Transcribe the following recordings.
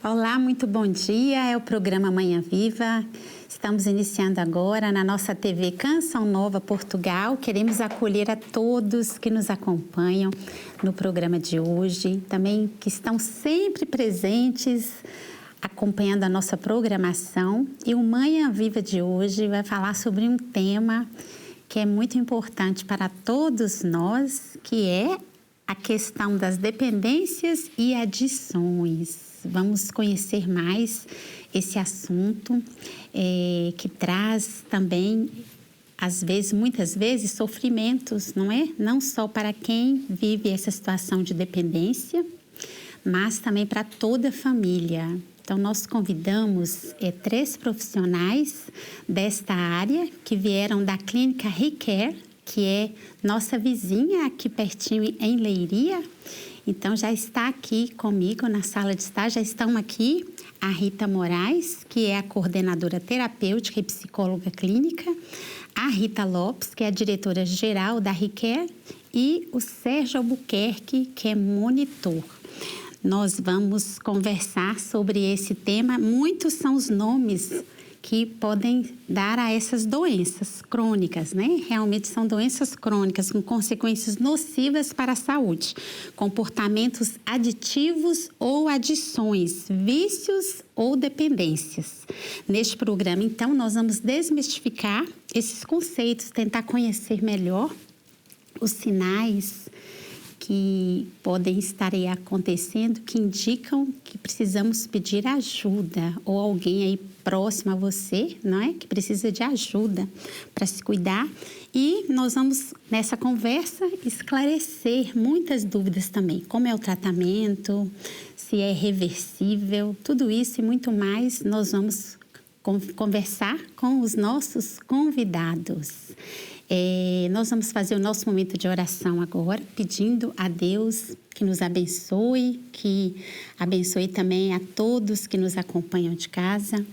Olá, muito bom dia. É o programa Manhã Viva. Estamos iniciando agora na nossa TV Canção Nova Portugal. Queremos acolher a todos que nos acompanham no programa de hoje, também que estão sempre presentes acompanhando a nossa programação. E o Manhã Viva de hoje vai falar sobre um tema que é muito importante para todos nós, que é a questão das dependências e adições. Vamos conhecer mais esse assunto que traz também, muitas vezes, sofrimentos, não é? Não só para quem vive essa situação de dependência, mas também para toda a família. Então, nós convidamos 3 profissionais desta área que vieram da clínica Recare, que é nossa vizinha aqui pertinho em Leiria. Então, já está aqui comigo na sala de estar, já estão aqui a Rita Moraes, que é a coordenadora terapêutica e psicóloga clínica, a Rita Lopes, que é a diretora-geral da Recare, e o Sérgio Albuquerque, que é monitor. Nós vamos conversar sobre esse tema. Muitos são os nomes que podem dar a essas doenças crônicas, né? Realmente são doenças crônicas com consequências nocivas para a saúde, comportamentos aditivos ou adições, vícios ou dependências. Neste programa, então, nós vamos desmistificar esses conceitos, tentar conhecer melhor os sinais que podem estar aí acontecendo, que indicam que precisamos pedir ajuda, ou alguém aí próximo a você, não é? Que precisa de ajuda para se cuidar. E nós vamos, nessa conversa, esclarecer muitas dúvidas também. Como é o tratamento, se é reversível, tudo isso e muito mais nós vamos conversar com os nossos convidados. Nós vamos fazer o nosso momento de oração agora, pedindo a Deus que nos abençoe, que abençoe também a todos que nos acompanham de casa,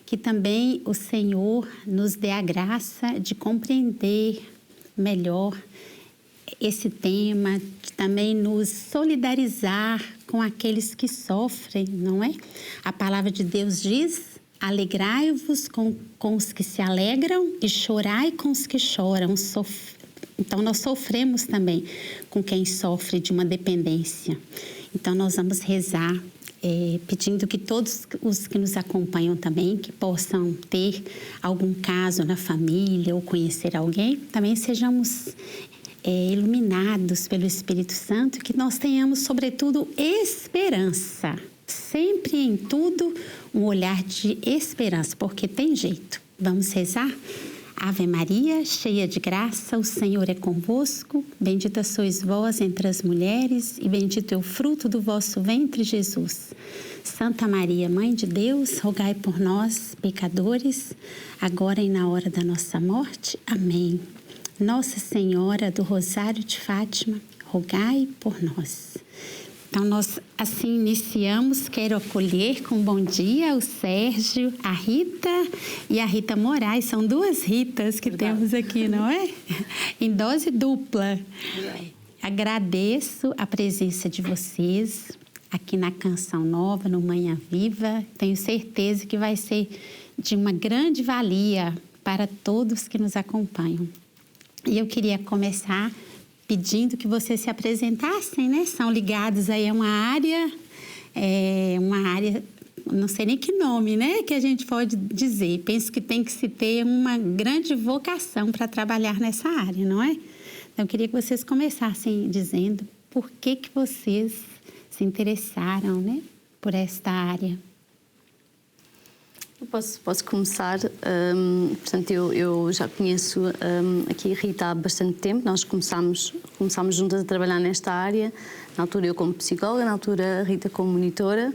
que também o Senhor nos dê a graça de compreender melhor esse tema, de também nos solidarizar com aqueles que sofrem, não é? A palavra de Deus diz: alegrai-vos com os que se alegram e chorai com os que choram. Então, nós sofremos também com quem sofre de uma dependência. Então, nós vamos rezar pedindo que todos os que nos acompanham também, que possam ter algum caso na família ou conhecer alguém, também sejamos iluminados pelo Espírito Santo, que nós tenhamos, sobretudo, esperança. Sempre em tudo, um olhar de esperança, porque tem jeito. Vamos rezar? Ave Maria, cheia de graça, o Senhor é convosco. Bendita sois vós entre as mulheres e bendito é o fruto do vosso ventre, Jesus. Santa Maria, Mãe de Deus, rogai por nós, pecadores, agora e na hora da nossa morte. Amém. Nossa Senhora do Rosário de Fátima, rogai por nós. Então, nós assim iniciamos. Quero acolher com bom dia o Sérgio, a Rita e a Rita Moraes. São 2 Ritas que temos aqui, não é? Em dose dupla. Agradeço a presença de vocês aqui na Canção Nova, no Manhã Viva. Tenho certeza que vai ser de uma grande valia para todos que nos acompanham. E eu queria começar pedindo que vocês se apresentassem, né? São ligados aí a uma área, não sei nem que nome, né? Que a gente pode dizer. Penso que tem que se ter uma grande vocação para trabalhar nessa área, não é? Então, eu queria que vocês começassem dizendo por que vocês se interessaram, né? Por esta área. Eu posso começar. Portanto, eu já conheço aqui a Rita há bastante tempo. Nós começámos juntas a trabalhar nesta área. Na altura eu como psicóloga, na altura a Rita como monitora.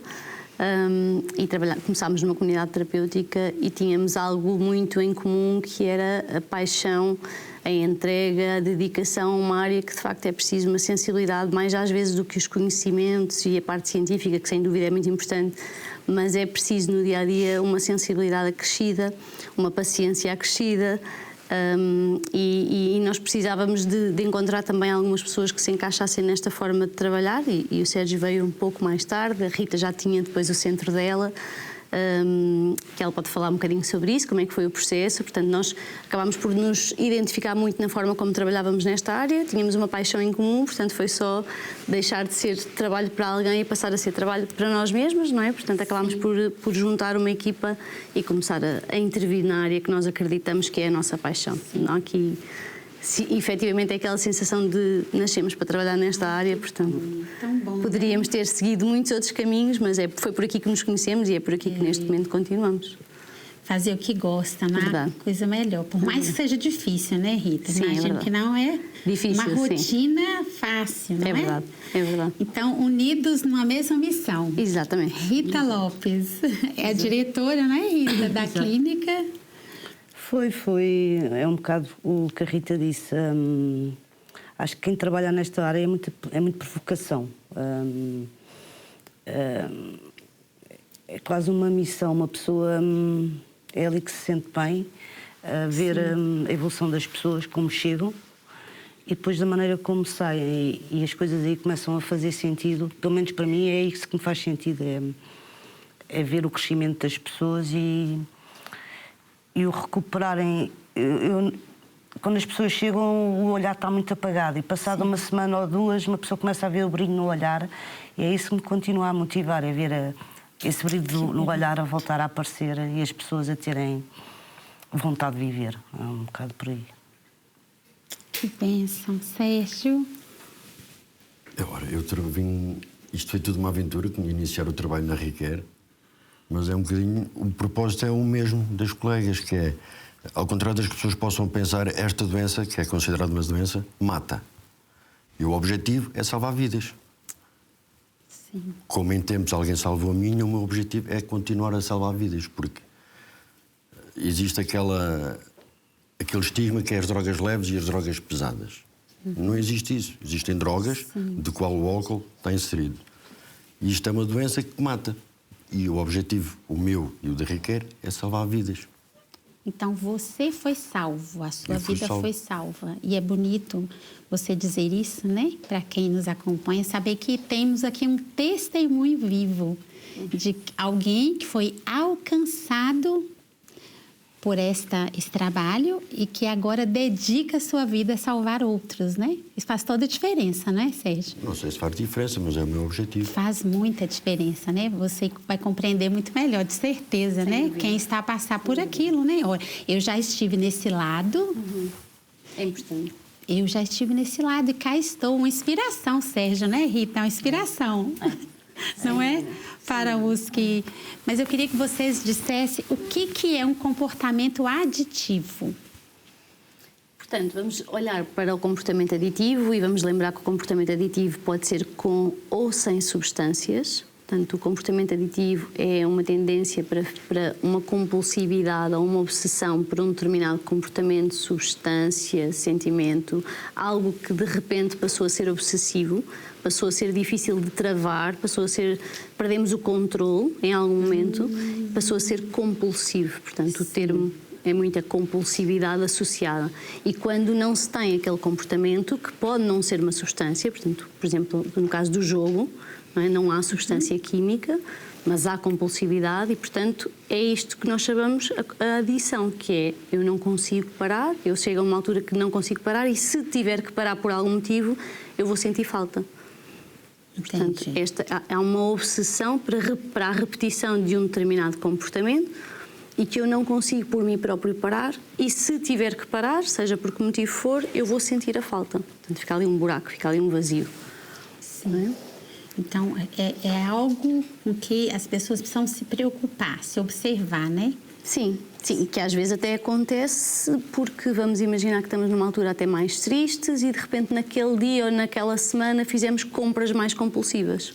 E começámos numa comunidade terapêutica e tínhamos algo muito em comum, que era a paixão, a entrega, a dedicação a uma área que de facto é preciso uma sensibilidade, mais às vezes do que os conhecimentos e a parte científica, que sem dúvida é muito importante, mas é preciso no dia-a-dia uma sensibilidade acrescida, uma paciência acrescida, E nós precisávamos de encontrar também algumas pessoas que se encaixassem nesta forma de trabalhar, e o Sérgio veio um pouco mais tarde, a Rita já tinha depois o centro dela, que ela pode falar um bocadinho sobre isso, como é que foi o processo. Portanto, nós acabámos por nos identificar muito na forma como trabalhávamos nesta área, tínhamos uma paixão em comum, portanto foi só deixar de ser trabalho para alguém e passar a ser trabalho para nós mesmos, não é? Portanto, acabámos por juntar uma equipa e começar a intervir na área que nós acreditamos que é a nossa paixão. Não aqui, se efetivamente é aquela sensação de nascemos para trabalhar nesta área, portanto bom, poderíamos ter seguido muitos outros caminhos, mas foi por aqui que nos conhecemos e é por aqui que neste momento continuamos. Fazer o que gosta, não é? Coisa melhor. Por mais que seja difícil, né, Rita? Sim, imagino que não é difícil, uma rotina fácil, não é? Verdade, é verdade. Então, unidos numa mesma missão. Exatamente. Rita Lopes é a diretora, não é, Rita, da clínica? Foi. É um bocado o que a Rita disse. Acho que quem trabalha nesta área é muito provocação. É quase uma missão. Uma pessoa é ali que se sente bem, ver a evolução das pessoas, como chegam, e depois da maneira como saem. E as coisas aí começam a fazer sentido. Pelo menos para mim é isso que me faz sentido. É ver o crescimento das pessoas e o recuperarem. Quando as pessoas chegam, o olhar está muito apagado, e passado uma semana ou duas, uma pessoa começa a ver o brilho no olhar, e é isso que me continua a motivar, é ver esse brilho no olhar a voltar a aparecer e as pessoas a terem vontade de viver. É um bocado por aí. Que bênção, Sérgio. Agora, isto foi tudo uma aventura, que iniciar o trabalho na Requer, mas é um bocadinho, o propósito é o mesmo das colegas, que é, ao contrário das que pessoas possam pensar, esta doença, que é considerada uma doença, mata. E o objetivo é salvar vidas. Sim. Como em tempos alguém salvou a minha, o meu objetivo é continuar a salvar vidas, porque existe aquele estigma que é as drogas leves e as drogas pesadas. Não existe isso. Existem drogas de qual o álcool está inserido. E isto é uma doença que mata. E o objetivo, o meu e o da Requer, é salvar vidas. Então você foi salvo, a sua vida salvo. foi salva. E é bonito você dizer isso, né? Para quem nos acompanha, saber que temos aqui um testemunho vivo de alguém que foi alcançado por esse trabalho e que agora dedica a sua vida a salvar outros, né? Isso faz toda a diferença, né, Sérgio? Não sei se faz diferença, mas é o meu objetivo. Faz muita diferença, né? Você vai compreender muito melhor, de certeza, né? Quem está a passar por aquilo, né? Eu já estive nesse lado. É importante. Eu já estive nesse lado e cá estou. Uma inspiração, Sérgio, né, Rita? Uma inspiração. Não é? Para os que... Mas eu queria que vocês dissessem o que é um comportamento aditivo. Portanto, vamos olhar para o comportamento aditivo e vamos lembrar que o comportamento aditivo pode ser com ou sem substâncias. Portanto, o comportamento aditivo é uma tendência para uma compulsividade ou uma obsessão por um determinado comportamento, substância, sentimento, algo que de repente passou a ser obsessivo, passou a ser difícil de travar, perdemos o controle em algum momento, passou a ser compulsivo. Portanto, o termo é muita compulsividade associada. E quando não se tem aquele comportamento, que pode não ser uma substância, portanto, por exemplo, no caso do jogo, não há substância química, mas há compulsividade e, portanto, é isto que nós chamamos a adição, que é eu não consigo parar, eu chego a uma altura que não consigo parar e se tiver que parar por algum motivo, eu vou sentir falta. Portanto, há uma obsessão para a repetição de um determinado comportamento e que eu não consigo por mim próprio parar e se tiver que parar, seja por que motivo for, eu vou sentir a falta. Portanto, fica ali um buraco, fica ali um vazio. Sim. Não é? Então, é algo com que as pessoas precisam se preocupar, se observar, né? Sim, que às vezes até acontece porque vamos imaginar que estamos numa altura até mais tristes e de repente naquele dia ou naquela semana fizemos compras mais compulsivas.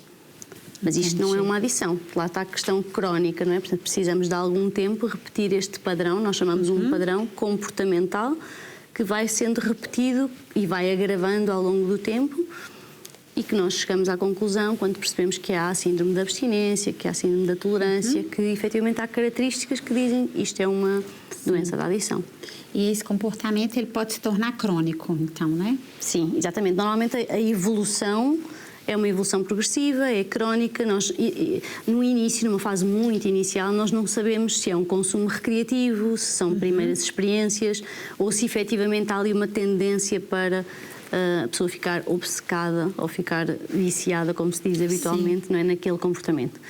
Mas isto não é uma adição, lá está a questão crónica, não é? Portanto, precisamos de algum tempo repetir este padrão, nós chamamos um padrão comportamental que vai sendo repetido e vai agravando ao longo do tempo. e que nós chegamos à conclusão, quando percebemos que há a síndrome da abstinência, que há a síndrome da tolerância, que efetivamente há características que dizem isto é uma doença da adição. E esse comportamento ele pode se tornar crônico, então, né? Sim, exatamente. Normalmente a evolução é uma evolução progressiva, é crónica. Nós, no início, numa fase muito inicial, nós não sabemos se é um consumo recreativo, se são primeiras experiências ou se efetivamente há ali uma tendência para a pessoa ficar obcecada ou ficar viciada, como se diz habitualmente, não é, naquele comportamento.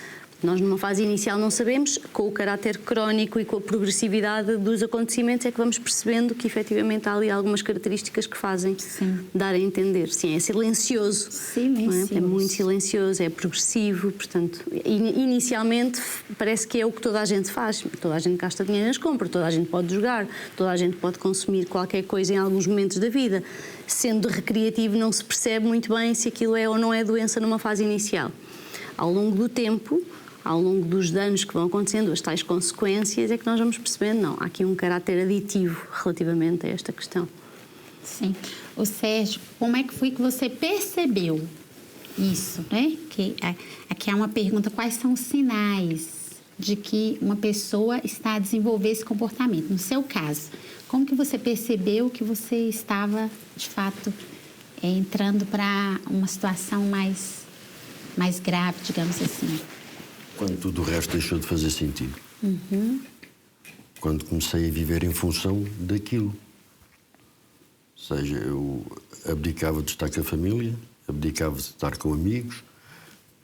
Nós, numa fase inicial, não sabemos. Com o caráter crónico e com a progressividade dos acontecimentos é que vamos percebendo que, efetivamente, há ali algumas características que fazem dar a entender. Sim, é silencioso. Silencioso. É muito silencioso, é progressivo. Portanto, inicialmente, parece que é o que toda a gente faz. Toda a gente gasta dinheiro nas compras, toda a gente pode jogar, toda a gente pode consumir qualquer coisa em alguns momentos da vida. Sendo recreativo, não se percebe muito bem se aquilo é ou não é doença numa fase inicial. Ao longo do tempo, ao longo dos danos que vão acontecendo, as tais consequências, é que nós vamos percebendo, não, há aqui um caráter aditivo relativamente a esta questão. Sim. O Sérgio, como é que foi que você percebeu isso, né? Que aqui há uma pergunta, quais são os sinais de que uma pessoa está a desenvolver esse comportamento? No seu caso, como que você percebeu que você estava, de fato, entrando para uma situação mais grave, digamos assim? Quando tudo o resto deixou de fazer sentido. Quando comecei a viver em função daquilo. Ou seja, eu abdicava de estar com a família, abdicava de estar com amigos,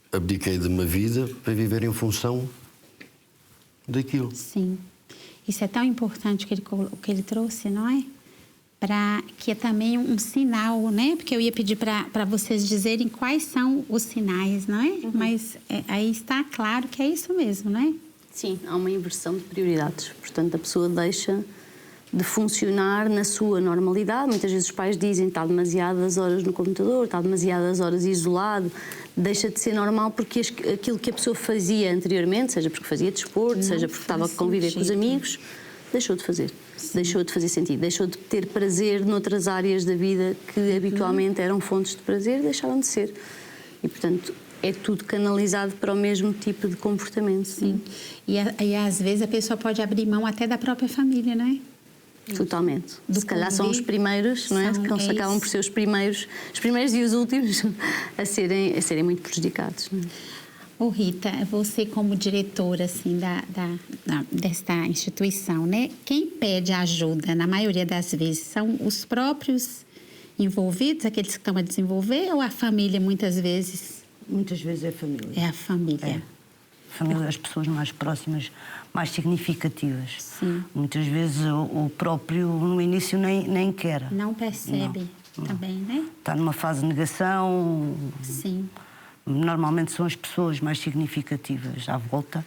abdiquei de uma vida para viver em função daquilo. Sim. Isso é tão importante o que ele trouxe, não é? Que é também um sinal, né? Porque eu ia pedir para vocês dizerem quais são os sinais, não é? Mas aí está claro que é isso mesmo, não é? Sim, há uma inversão de prioridades. Portanto, a pessoa deixa de funcionar na sua normalidade. Muitas vezes os pais dizem que está demasiadas horas no computador, está demasiadas horas isolado, deixa de ser normal porque aquilo que a pessoa fazia anteriormente, seja porque fazia desporto, seja porque estava a conviver com os amigos, deixou de fazer. Deixou de fazer sentido, deixou de ter prazer noutras áreas da vida que habitualmente eram fontes de prazer, deixaram de ser. E, portanto, é tudo canalizado para o mesmo tipo de comportamento. Sim. E às vezes a pessoa pode abrir mão até da própria família, não é? Totalmente. Se calhar são os primeiros, não é? Que acabam por ser os primeiros e os últimos a serem muito prejudicados. Não é? Ô Rita, você como diretora assim, desta instituição, né? Quem pede ajuda, na maioria das vezes, são os próprios envolvidos, aqueles que estão a desenvolver, ou a família muitas vezes? Muitas vezes é a família. É a família. É. A família, as pessoas mais próximas, mais significativas. Sim. Muitas vezes o próprio, no início, nem quer. Não percebe também, né? Está numa fase de negação. Sim. Normalmente são as pessoas mais significativas à volta.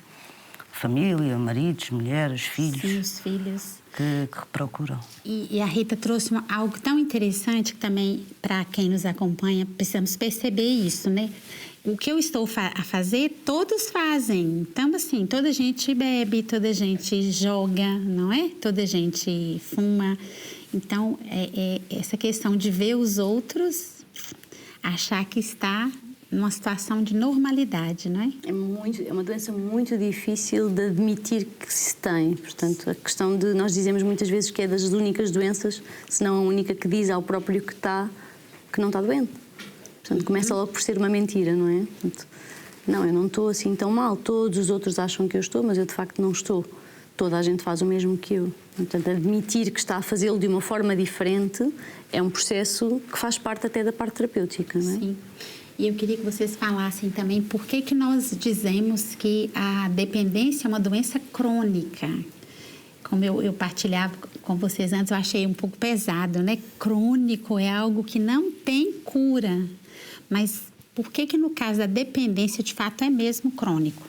Família, maridos, mulheres, filhos. Sim, os filhos. Que procuram. E a Rita trouxe algo tão interessante que também, para quem nos acompanha, precisamos perceber isso, né? O que eu estou a fazer, todos fazem. Então, assim, toda gente bebe, toda gente joga, não é? Toda gente fuma. Então, essa questão de ver os outros, achar que está numa situação de normalidade, não é? É uma doença muito difícil de admitir que se tem. Portanto, a questão de... Nós dizemos muitas vezes que é das únicas doenças, se não a única, que diz ao próprio que não está doente. Portanto, começa logo por ser uma mentira, não é? Portanto, não, eu não estou assim tão mal. Todos os outros acham que eu estou, mas eu de facto não estou. Toda a gente faz o mesmo que eu. Portanto, admitir que está a fazê-lo de uma forma diferente é um processo que faz parte até da parte terapêutica, não é? Sim. E eu queria que vocês falassem também por que nós dizemos que a dependência é uma doença crônica. Como eu partilhava com vocês antes, eu achei um pouco pesado, né? Crônico é algo que não tem cura. Mas por que no caso da dependência, de fato, é mesmo crônico?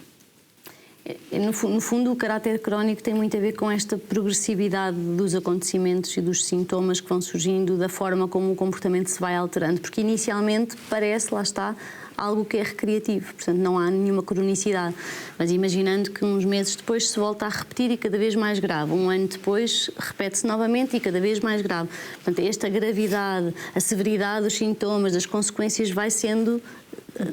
No fundo, o caráter crónico tem muito a ver com esta progressividade dos acontecimentos e dos sintomas que vão surgindo, da forma como o comportamento se vai alterando. Porque inicialmente parece, lá está, algo que é recreativo, portanto não há nenhuma cronicidade. Mas imaginando que uns meses depois se volta a repetir e cada vez mais grave, um ano depois repete-se novamente e cada vez mais grave. Portanto, esta gravidade, a severidade dos sintomas, das consequências vai sendo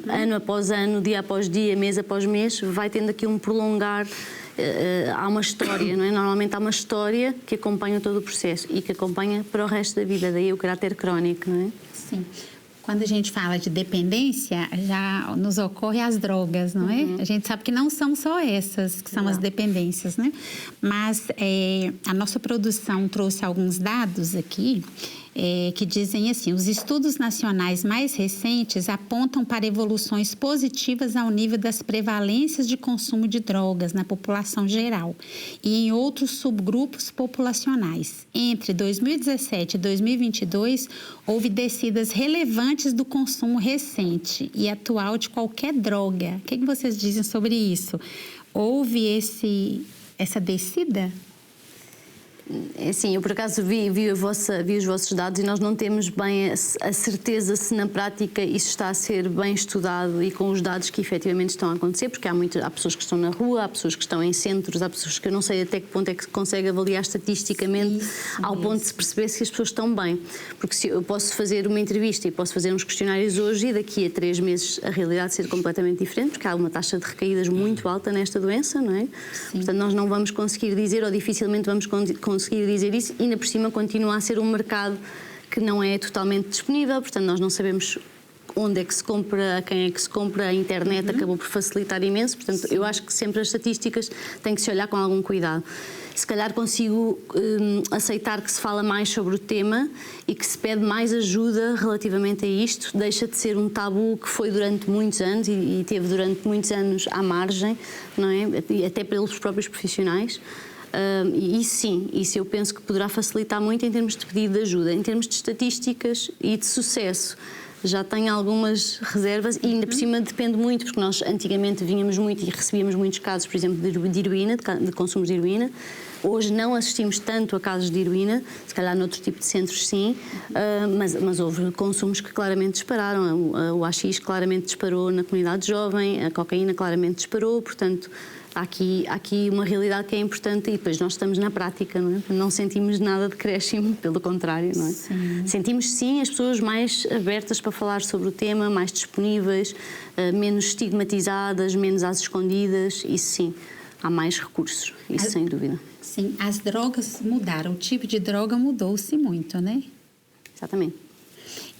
ano após ano, dia após dia, mês após mês, vai tendo aqui um prolongar. Há uma história, não é? Normalmente há uma história que acompanha todo o processo e que acompanha para o resto da vida, daí o caráter crónico, não é? Sim. Quando a gente fala de dependência, já nos ocorre as drogas, não é? A gente sabe que não são só essas que são as dependências, né? Mas a nossa produção trouxe alguns dados aqui que dizem assim: os estudos nacionais mais recentes apontam para evoluções positivas ao nível das prevalências de consumo de drogas na população geral e em outros subgrupos populacionais. Entre 2017 e 2022, houve descidas relevantes do consumo recente e atual de qualquer droga. O que vocês dizem sobre isso? Houve essa descida? Sim, eu por acaso vi os vossos dados e nós não temos bem a certeza se na prática isso está a ser bem estudado e com os dados que efetivamente estão a acontecer, porque há pessoas que estão na rua, há pessoas que estão em centros, há pessoas que eu não sei até que ponto é que se consegue avaliar estatisticamente ao ponto de se perceber se as pessoas estão bem. Porque se eu posso fazer uma entrevista e posso fazer uns questionários hoje e daqui a 3 meses a realidade ser completamente diferente, porque há uma taxa de recaídas muito alta nesta doença, não é? Sim. Portanto, nós não vamos conseguir dizer, ou dificilmente vamos conseguir dizer isso, e ainda por cima continua a ser um mercado que não é totalmente disponível, portanto nós não sabemos onde é que se compra, a quem é que se compra, a internet acabou por facilitar imenso, portanto eu acho que sempre as estatísticas têm que se olhar com algum cuidado. Se calhar consigo aceitar que se fala mais sobre o tema e que se pede mais ajuda relativamente a isto, deixa de ser um tabu que foi durante muitos anos e teve durante muitos anos à margem, não é? E até pelos próprios profissionais. E isso eu penso que poderá facilitar muito em termos de pedido de ajuda. Em termos de estatísticas e de sucesso, já tenho algumas reservas e ainda por cima depende muito, porque nós antigamente vinhamos muito e recebíamos muitos casos, por exemplo, de heroína, de consumos de heroína. Hoje não assistimos tanto a casos de heroína, se calhar noutro tipo de centros sim, mas houve consumos que claramente dispararam. O AX claramente disparou na comunidade jovem, a cocaína claramente disparou, portanto há aqui uma realidade que é importante e depois nós estamos na prática, não é? Não sentimos nada de decréscimo, pelo contrário, não é? Sim. Sentimos sim as pessoas mais abertas para falar sobre o tema, mais disponíveis, menos estigmatizadas, menos às escondidas, isso sim, há mais recursos, isso sem dúvida. Sim, as drogas mudaram, o tipo de droga mudou-se muito, né? Exatamente.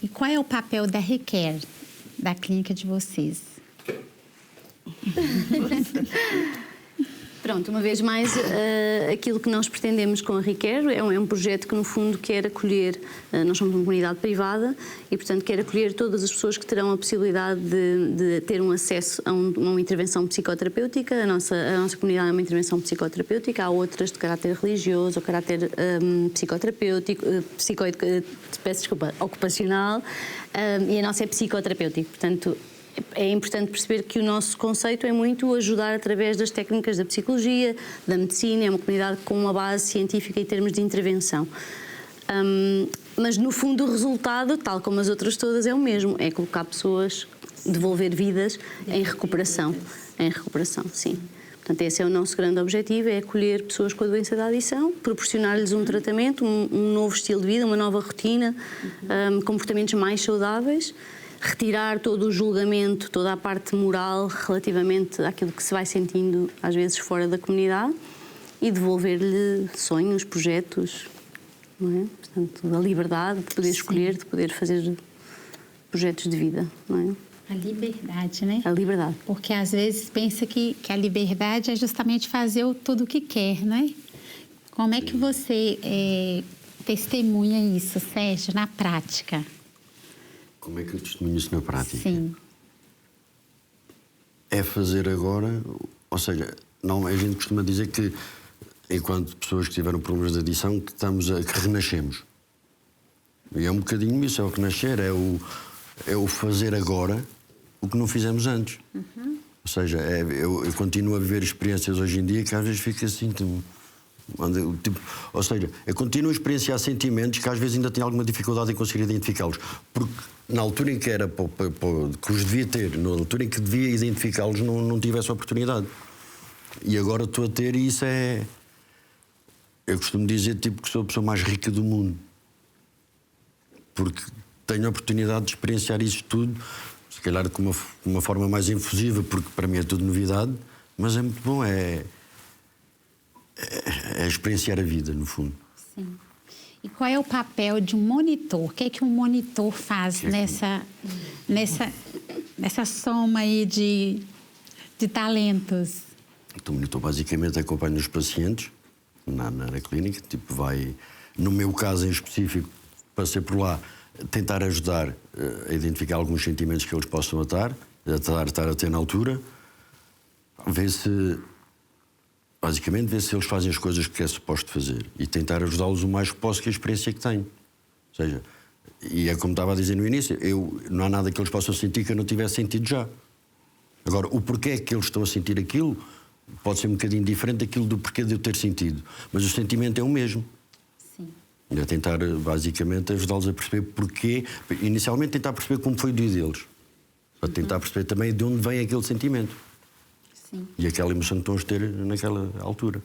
E qual é o papel da Recare, da clínica de vocês? Pronto, uma vez mais, aquilo que nós pretendemos com a Recare é um projeto que, no fundo, quer acolher, nós somos uma comunidade privada e, portanto, quer acolher todas as pessoas que terão a possibilidade de ter um acesso a uma intervenção psicoterapêutica. A nossa comunidade é uma intervenção psicoterapêutica, há outras de caráter religioso, ou caráter psicoterapêutico, ocupacional, e a nossa é psicoterapêutica, portanto, é importante perceber que o nosso conceito é muito ajudar através das técnicas da psicologia, da medicina, é uma comunidade com uma base científica em termos de intervenção. Mas, no fundo, o resultado, tal como as outras todas, é o mesmo, é colocar pessoas, devolver vidas em recuperação. Em recuperação, sim. Portanto, esse é o nosso grande objetivo, é acolher pessoas com a doença da adição, proporcionar-lhes um tratamento, um novo estilo de vida, uma nova rotina, comportamentos mais saudáveis, retirar todo o julgamento, toda a parte moral relativamente àquilo que se vai sentindo às vezes fora da comunidade e devolver-lhe sonhos, projetos, não é? Portanto, a liberdade de poder escolher, de poder fazer projetos de vida, não é? A liberdade, né? A liberdade. Porque às vezes pensa que a liberdade é justamente fazer tudo o que quer, né? Como é que você testemunha isso, Sérgio, na prática? Como é que eu testemunho isso na prática? Sim. É fazer agora, ou seja, não, a gente costuma dizer que, enquanto pessoas que tiveram problemas de adição, que renascemos. E é um bocadinho isso, é o renascer, é o fazer agora o que não fizemos antes. Ou seja, eu continuo a viver experiências hoje em dia que às vezes fico assim, Tipo, ou seja, eu continuo a experienciar sentimentos que às vezes ainda tenho alguma dificuldade em conseguir identificá-los. Porque na altura em que era que os devia ter, na altura em que devia identificá-los, não tive essa oportunidade. E agora estou a ter, e isso é... Eu costumo dizer tipo, que sou a pessoa mais rica do mundo. Porque tenho a oportunidade de experienciar isso tudo, se calhar com uma forma mais infusiva, porque para mim é tudo novidade, mas é muito bom, é experienciar a vida, no fundo. Sim. E qual é o papel de um monitor? O que é que um monitor faz nessa soma aí de talentos? Então, o monitor basicamente acompanha os pacientes na clínica, tipo vai, no meu caso em específico, passei por lá, tentar ajudar a identificar alguns sentimentos que eles possam estar a ter na altura, basicamente ver se eles fazem as coisas que é suposto fazer e tentar ajudá-los o mais que posso com a experiência que tenho. Ou seja, e é como estava a dizer no início, não há nada que eles possam sentir que eu não tivesse sentido já. Agora, o porquê que eles estão a sentir aquilo pode ser um bocadinho diferente daquilo do porquê de eu ter sentido, mas o sentimento é o mesmo. Sim. É tentar, basicamente, ajudá-los a perceber porquê, inicialmente tentar perceber como foi o dia deles, para tentar perceber também de onde vem aquele sentimento. Sim. E aquela emoção que estão a ter naquela altura.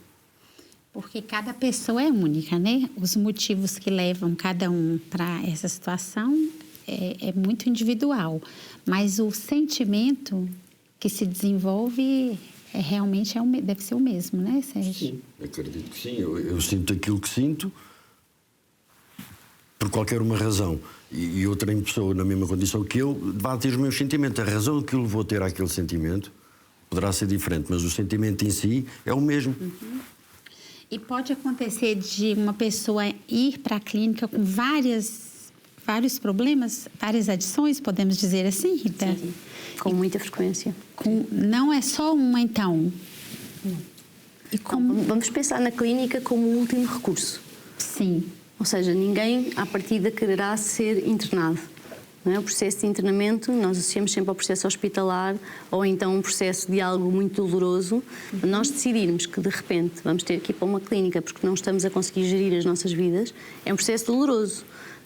Porque cada pessoa é única, né? Os motivos que levam cada um para essa situação é muito individual. Mas o sentimento que se desenvolve realmente deve ser o mesmo, né, Sérgio? Sim, acredito que sim. Eu sinto aquilo que sinto por qualquer uma razão. E outra pessoa na mesma condição que eu vai ter os meus sentimentos. A razão que eu levou a ter aquele sentimento poderá ser diferente, mas o sentimento em si é o mesmo. Uhum. E pode acontecer de uma pessoa ir para a clínica com vários problemas, várias adições, podemos dizer assim, Rita? Sim. Com muita frequência. Não é só uma, então? E vamos pensar na clínica como o último recurso. Sim. Ou seja, ninguém, à partida, quererá ser internado. Não é? O processo de internamento, nós associamos sempre ao processo hospitalar ou então um processo de algo muito doloroso. Nós decidirmos que, de repente, vamos ter que ir para uma clínica porque não estamos a conseguir gerir as nossas vidas, é um processo doloroso.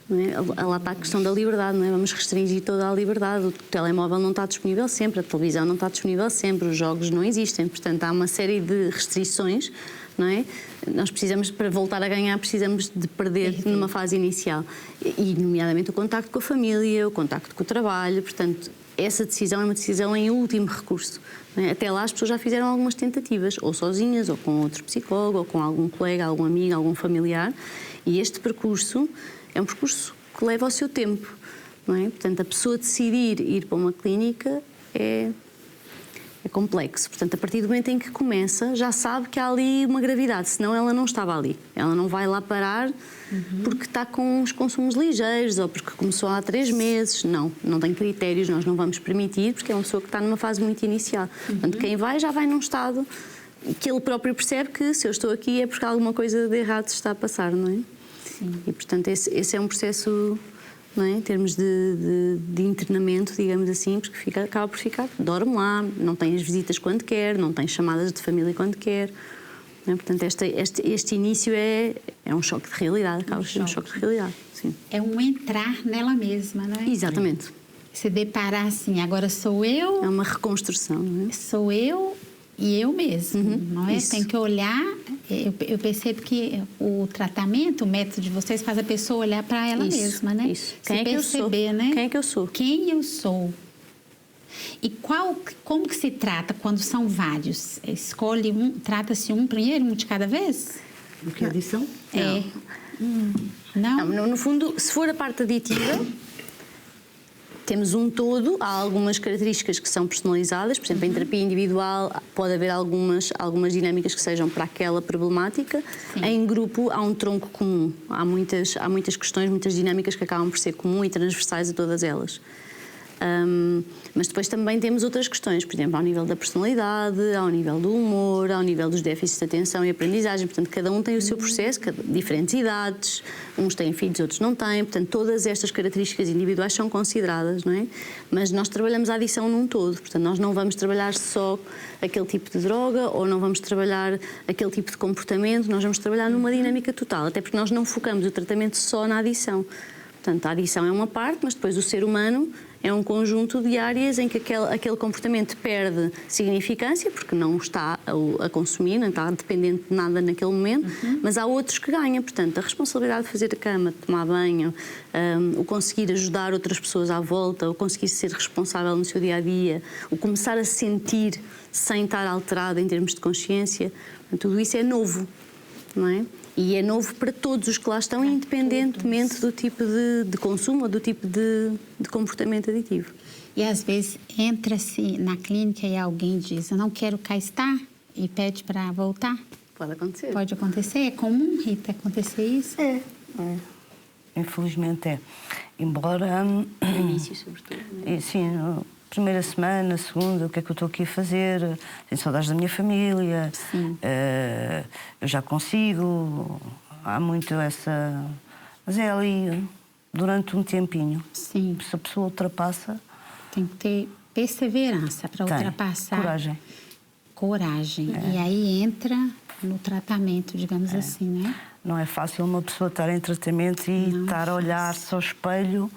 Não é? Lá está a questão da liberdade, não é? Vamos restringir toda a liberdade. O telemóvel não está disponível sempre, a televisão não está disponível sempre, os jogos não existem. Portanto, há uma série de restrições, não é? Nós precisamos, para voltar a ganhar, precisamos de perder numa fase inicial. E, nomeadamente, o contacto com a família, o contacto com o trabalho. Portanto, essa decisão é uma decisão em último recurso. Não é? Até lá as pessoas já fizeram algumas tentativas, ou sozinhas, ou com outro psicólogo, ou com algum colega, algum amigo, algum familiar. E este percurso é um percurso que leva ao seu tempo, não é? Portanto, a pessoa decidir ir para uma clínica é complexo. Portanto, a partir do momento em que começa, já sabe que há ali uma gravidade, senão ela não estava ali. Ela não vai lá parar porque está com os consumos ligeiros ou porque começou há 3 meses. Não tem critérios, nós não vamos permitir, porque é uma pessoa que está numa fase muito inicial. Portanto, quem vai, já vai num estado que ele próprio percebe que se eu estou aqui é porque alguma coisa de errado se está a passar, não é? Sim. E, portanto, esse é um processo, não é? Em termos de internamento, digamos assim, porque acaba por ficar, dorme lá, não tem as visitas quando quer, não tem chamadas de família quando quer. Não é? Portanto, este início é um choque de realidade, acaba por ser um choque de realidade. Sim. É um entrar nela mesma, não é? Exatamente. Se deparar assim, agora sou eu... É uma reconstrução, não é? Sou eu e eu mesmo, não é? Isso. Tem que olhar... Eu percebo que o tratamento, o método de vocês faz a pessoa olhar para ela mesma, né? Isso. Quem é que eu sou? Né? Quem é que eu sou? Quem eu sou? E como que se trata quando são vários? Escolhe trata-se um primeiro, um de cada vez? O que é adição? É. Não? No fundo, se for a parte aditiva, temos um todo, há algumas características que são personalizadas, por exemplo, em terapia individual pode haver algumas dinâmicas que sejam para aquela problemática. Sim. Em grupo há um tronco comum, há muitas questões, muitas dinâmicas que acabam por ser comum e transversais a todas elas. Mas depois também temos outras questões, por exemplo, ao nível da personalidade, ao nível do humor, ao nível dos déficits de atenção e aprendizagem. Portanto, cada um tem o seu processo, diferentes idades, uns têm filhos, outros não têm. Portanto, todas estas características individuais são consideradas, não é? Mas nós trabalhamos a adição num todo. Portanto, nós não vamos trabalhar só aquele tipo de droga ou não vamos trabalhar aquele tipo de comportamento, nós vamos trabalhar numa dinâmica total, até porque nós não focamos o tratamento só na adição. Portanto, a adição é uma parte, mas depois o ser humano é um conjunto de áreas em que aquele comportamento perde significância, porque não está a consumir, não está dependente de nada naquele momento, mas há outros que ganham. Portanto, a responsabilidade de fazer a cama, de tomar banho, o conseguir ajudar outras pessoas à volta, o conseguir ser responsável no seu dia-a-dia, o começar a sentir sem estar alterado em termos de consciência, tudo isso é novo, não é? E é novo para todos os que lá estão, independentemente do tipo de consumo ou do tipo de comportamento aditivo. E às vezes entra-se na clínica e alguém diz, eu não quero cá estar, e pede para voltar. Pode acontecer. Pode acontecer? É comum, Rita, acontecer isso? É. Infelizmente é. Embora... No início, sobretudo. Sim, primeira semana, segunda, o que é que eu estou aqui a fazer? Tenho saudades da minha família. Eu já consigo. Há muito essa... Mas é ali, durante um tempinho. Sim. Se a pessoa ultrapassa... Tem que ter perseverança para ultrapassar. Coragem. Coragem. E aí entra no tratamento, digamos assim, né? Não é fácil uma pessoa estar em tratamento e estar a olhar-se ao espelho.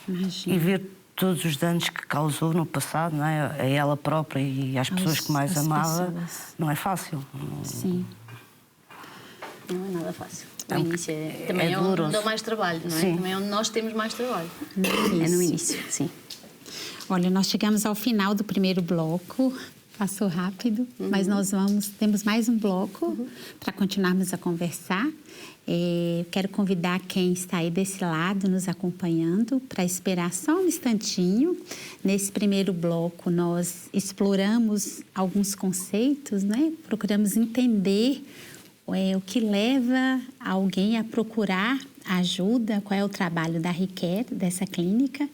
Imagina. E ver todos os danos que causou no passado, não é? A ela própria e às pessoas que mais amava. Não é fácil. Sim. Não é nada fácil. O início também é onde dá mais trabalho, não é? Sim. Também é onde nós temos mais trabalho. É no início, sim. Olha, nós chegamos ao final do primeiro bloco. Passou rápido, mas nós temos mais um bloco para continuarmos a conversar. Quero convidar quem está aí desse lado nos acompanhando para esperar só um instantinho. Nesse primeiro bloco, nós exploramos alguns conceitos, né? Procuramos entender o que leva alguém a procurar ajuda, qual é o trabalho da ReCare, dessa clínica.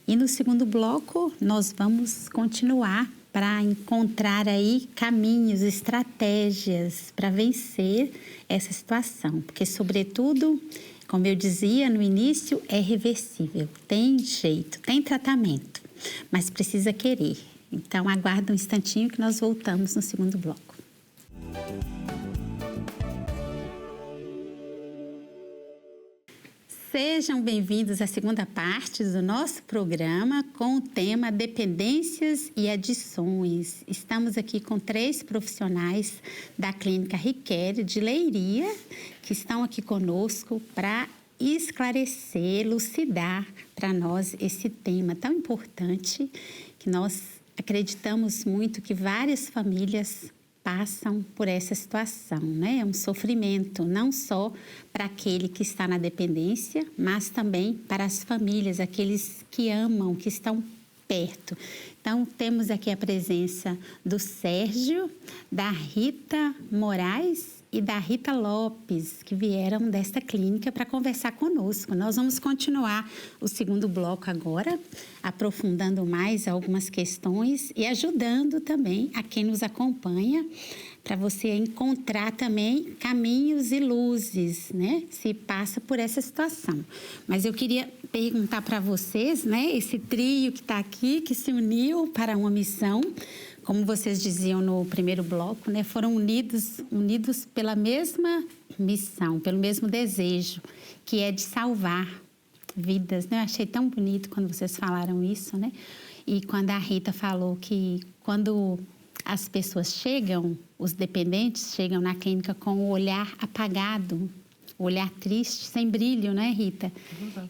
E no segundo bloco, nós vamos continuar para encontrar aí caminhos, estratégias para vencer essa situação. Porque, sobretudo, como eu dizia no início, é reversível, tem jeito, tem tratamento, mas precisa querer. Então, aguarda um instantinho que nós voltamos no segundo bloco. Sejam bem-vindos à segunda parte do nosso programa com o tema Dependências e Adições. Estamos aqui com 3 profissionais da Clínica ReCare de Leiria, que estão aqui conosco para esclarecer, elucidar para nós esse tema tão importante que nós acreditamos muito que várias famílias passam por essa situação, né? É um sofrimento não só para aquele que está na dependência, mas também para as famílias, aqueles que amam, que estão perto. Então, temos aqui a presença do Sérgio, da Rita Moraes e da Rita Lopes, que vieram desta clínica para conversar conosco. Nós vamos continuar o segundo bloco agora, aprofundando mais algumas questões e ajudando também a quem nos acompanha, para você encontrar também caminhos e luzes, né? Se passa por essa situação. Mas eu queria perguntar para vocês, né? Esse trio que está aqui, que se uniu para uma missão, como vocês diziam no primeiro bloco, né? Foram unidos pela mesma missão, pelo mesmo desejo, que é de salvar vidas, né? Eu achei tão bonito quando vocês falaram isso, né? E quando a Rita falou que quando as pessoas chegam, os dependentes chegam na clínica com o olhar apagado, o olhar triste, sem brilho, né, Rita?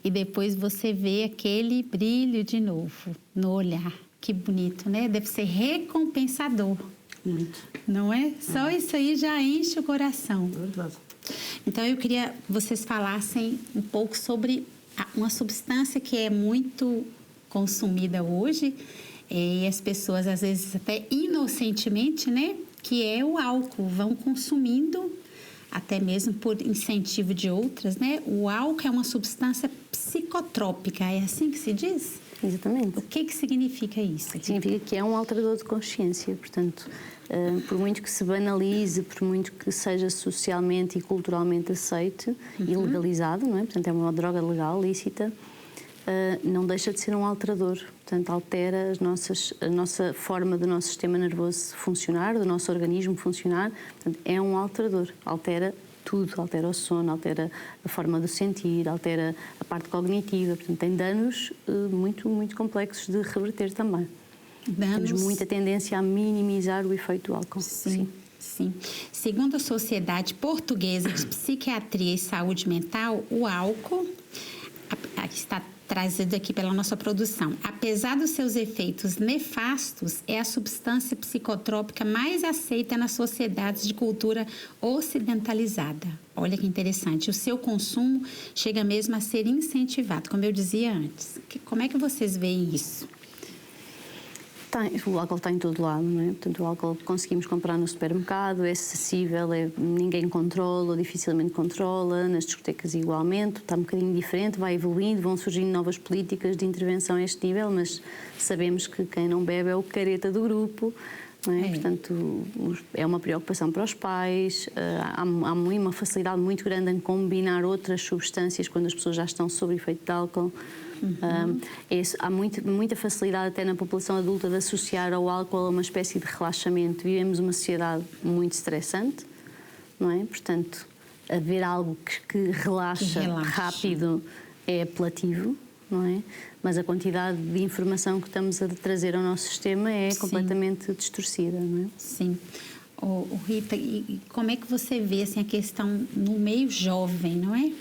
E depois você vê aquele brilho de novo no olhar. Que bonito, né? Deve ser recompensador. Muito. Não é? Só isso aí já enche o coração. Verdade. Então, eu queria que vocês falassem um pouco sobre uma substância que é muito consumida hoje, e as pessoas, às vezes, até inocentemente, né? Que é o álcool. Vão consumindo, até mesmo por incentivo de outras, né? O álcool é uma substância psicotrópica, é assim que se diz? Exatamente. O que significa isso? Significa que é um alterador de consciência, portanto, por muito que se banalize, por muito que seja socialmente e culturalmente aceite e legalizado, não é? Portanto, é uma droga legal, lícita, não deixa de ser um alterador. Portanto, altera a nossa forma do nosso sistema nervoso funcionar, do nosso organismo funcionar. Portanto, é um alterador, altera tudo, altera o sono, altera a forma de sentir, altera a parte cognitiva. Portanto, tem danos muito, muito complexos de reverter também. Temos muita tendência a minimizar o efeito do álcool. Sim. Segundo a Sociedade Portuguesa de Psiquiatria e Saúde Mental, o álcool, está trazido aqui pela nossa produção, apesar dos seus efeitos nefastos, é a substância psicotrópica mais aceita nas sociedades de cultura ocidentalizada. Olha que interessante. O seu consumo chega mesmo a ser incentivado, como eu dizia antes. Como é que vocês veem isso? O álcool está em todo lado, não é? Portanto, o álcool conseguimos comprar no supermercado, é acessível, ninguém controla ou dificilmente controla, nas discotecas igualmente, está um bocadinho diferente, vai evoluindo, vão surgindo novas políticas de intervenção a este nível, mas sabemos que quem não bebe é o careta do grupo, não é? Portanto, é uma preocupação para os pais, há uma facilidade muito grande em combinar outras substâncias quando as pessoas já estão sob efeito de álcool. Há muita facilidade até na população adulta de associar ao álcool a uma espécie de relaxamento. Vivemos uma sociedade muito estressante, não é? Portanto, haver algo que relaxa rápido é apelativo, não é? Mas a quantidade de informação que estamos a trazer ao nosso sistema é completamente distorcida, não é? Sim. Rita, e como é que você vê assim, a questão no meio jovem, não é?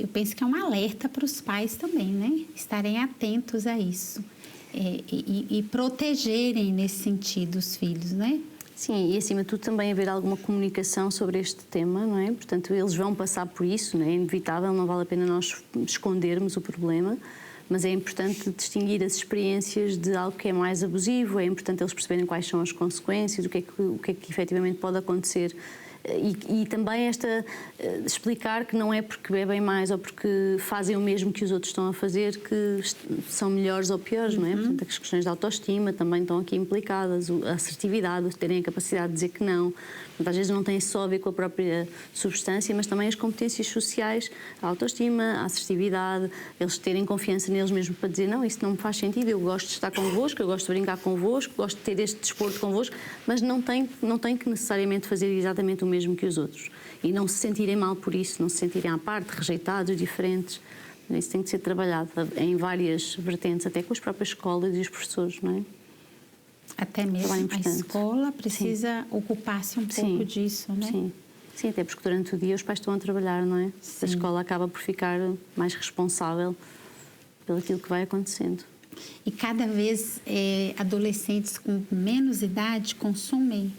Eu penso que é um alerta para os pais também, né? Estarem atentos a isso e protegerem nesse sentido os filhos, né? Sim, e acima de tudo também haver alguma comunicação sobre este tema, não é? Portanto, eles vão passar por isso, não é? É inevitável, não vale a pena nós escondermos o problema, mas é importante distinguir as experiências de algo que é mais abusivo, é importante eles perceberem quais são as consequências, o que é que efetivamente pode acontecer. E também explicar que não é porque bebem mais ou porque fazem o mesmo que os outros estão a fazer que são melhores ou piores, não é? Portanto, as questões de autoestima também estão aqui implicadas, a assertividade, terem a capacidade de dizer que não. Portanto, às vezes não tem só a ver com a própria substância, mas também as competências sociais, a autoestima, a assertividade, eles terem confiança neles mesmos para dizer não, isso não me faz sentido, eu gosto de estar convosco, eu gosto de brincar convosco, gosto de ter este desporto convosco, mas não tem que necessariamente fazer exatamente o mesmo que os outros. E não se sentirem mal por isso, não se sentirem à parte, rejeitados, diferentes. Isso tem que ser trabalhado em várias vertentes, até com as próprias escolas e os professores, não é? Até mesmo a escola precisa ocupar-se um pouco disso, né? Sim, até porque durante o dia os pais estão a trabalhar, não é? A escola acaba por ficar mais responsável pelo aquilo que vai acontecendo. E cada vez adolescentes com menos idade consumem.